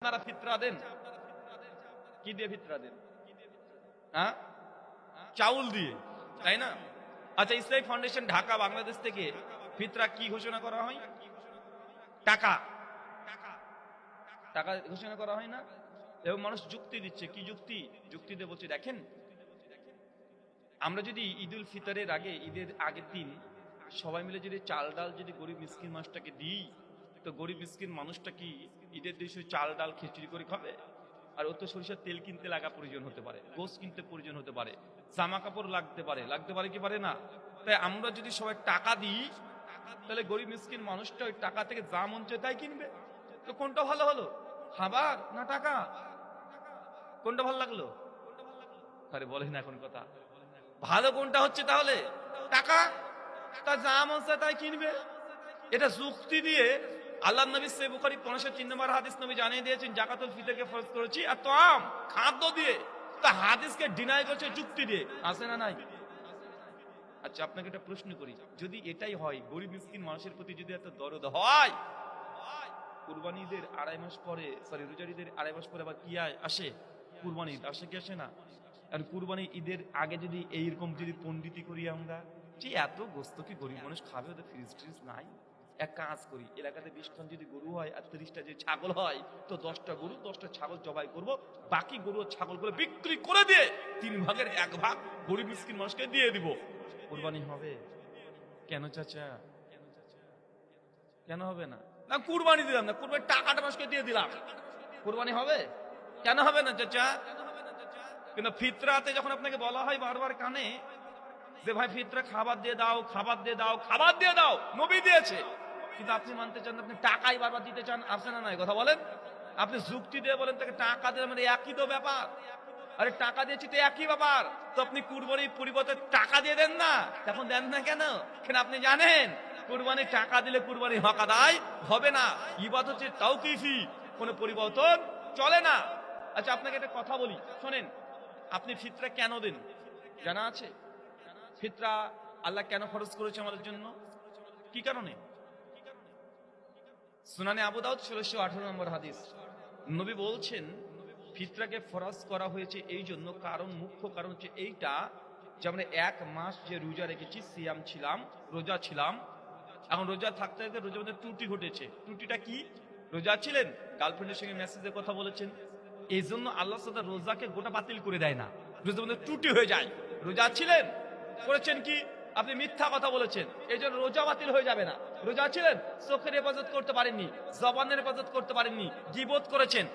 আপনারা ফিতরা দেন, কি দিয়ে ফিতরা দেন? হ্যাঁ, চাউল দিয়ে, তাই না? আচ্ছা, ইসলামিক ফাউন্ডেশন ঢাকা বাংলাদেশ থেকে ফিতরা কি ঘোষণা করা হয়? টাকা, টাকা ঘোষণা করা হয় না? এবং মানুষ যুক্তি দিচ্ছে, কি যুক্তি? যুক্তি দিয়ে বলছে, দেখেন আমরা যদি ঈদুল ফিতরের আগে, ঈদের আগের দিন সবাই মিলে যদি চাল ডাল যদি গরিব মিসকিন মানুষটাকে দিই, তো গরিব মিসকিন মানুষটা কি ঈদের দিন চাল ডাল খিচুড়ি করে খাবে? আর ও তো সরিষার তেল কিনতে লাগা প্রয়োজন হতে পারে, গোস কিনতে প্রয়োজন হতে পারে, জামা কাপড় লাগতে পারে কি পারে না? তাই আমরা যদি সবাই টাকা দিই, তাহলে গরিব মিসকিন মানুষটা ওই টাকা থেকে যা মন চায় তাই কিনবে। তো কোনটা ভালো হলো, খাবার না টাকা? কোনটা ভালো লাগলো? আরে বলেন এখন কথা, ভালো কোনটা হচ্ছে তাহলে? টাকা। তা যা মন চায় তাই কিনবে। এটা যুক্তি দিয়ে আল্লাহ নবী সহিহ বুখারী 1503 নম্বর হাদিস নবী জানিয়ে দিয়েছেন জাকাতুল ফিতরকে ফরজ করেছি আর তাম খাদ্য দিয়ে। তা হাদিসকে ডিনাই করছে যুক্তি দিয়ে, আছে না নাই? আচ্ছা, আপনাকে একটা প্রশ্ন করি, যদি এটাই হয়, গরিব মিসকিন মানুষের প্রতি যদি এত দরদ হয়, কুরবানি ঈদের 2.5 মাস পরে, রোজার ঈদের 2.5 মাস পরে আবার কি আসে? কুরবানি ঈদ আসে কি আসে না? আর কুরবানি ঈদের আগে যদি এইরকম যদি পণ্ডিতি করি আমরা, যে এত গোস্ত কি গরিব মানুষ খাবে, ওদের ফ্রিজ ট্রিজ নাই, এক কাজ করি, এলাকাতে 20 খান যদি গরু হয় আর 30টা যদি ছাগল হয়, তো 10টা গরু 10টা ছাগল জবাই করব, বাকি গরু আর ছাগলগুলো বিক্রি করে দিয়ে 3 ভাগের 1 ভাগ গরিব মিসকিন মানুষকে দিয়ে দিব। কুরবানি হবে? কেন চাচা, কেন হবে না? না, কুরবানি দিলাম না, কুরবানি টাকাটা মানুষকে দিয়ে দিলাম, কুরবানি হবে? কেন হবে না চাচা? কিন্তু ফিতরাতে যখন আপনাকে বলা হয় বারবার কানে যে ভাই ফিতরা খাবার দিয়ে দাও, খাবার দিয়ে দাও, খাবার দিয়ে দাও, নবী দিয়েছে, কিন্তু আপনি মানতে চান, আপনি টাকাই বারবার দিতে চান, আছে না নাই? কথা বলেন। আপনি যুক্তি দিয়ে বলেন তাকে টাকা দিলে মানে একই তো ব্যাপার। আরে টাকা দিয়েছি তো একই ব্যাপার, তো আপনি কুরবানির পরিবর্তে টাকা দিয়ে দেন না, তখন দেন না কেন? কেন আপনি জানেন কুরবানি টাকা দিলে কুরবানি হক আদায় হবে না, ইবাদত হচ্ছে তাওকিফি, কোনো পরিবর্তন চলে না। আচ্ছা, আপনাকে একটা কথা বলি, শোনেন, আপনি ফিতরা কেন দেন জানা আছে? ফিতরা আল্লাহ কেন ফরজ করেছে আমাদের জন্য, কি কারণে? সুনানে আবু দাউদ 1618 নম্বর হাদিস, নবী বলছেন ফিতরাকে ফরজ করা হয়েছে এই জন্য, কারণ মুখ্য কারণ হচ্ছে এইটা যে আমরা 1 মাস যে রোজা রেখেছি, সিয়াম ছিলাম, রোজা ছিলাম, এখন রোজা থাকতে থাকতে রোজার মধ্যে ত্রুটি ঘটেছে। ত্রুটিটা কি? রোজা ছিলেন, গার্লফ্রেন্ডের সঙ্গে মেসেজে কথা বলেছেন, এই জন্য আল্লাহ সাদা রোজাকে গোটা বাতিল করে দেয় না, রোজার মধ্যে ত্রুটি হয়ে যায়। রোজা ছিলেন, করেছেন কি? আপনি মিথ্যা কথা বলেছেন, এই জন্য রোজা বাতিল হয়ে যাবে না। রোজা ছিলেন, চোখের হেফাজত করতে পারেননি, জবানের হেফাজত করতে পারেননি, গীবত করেছেন,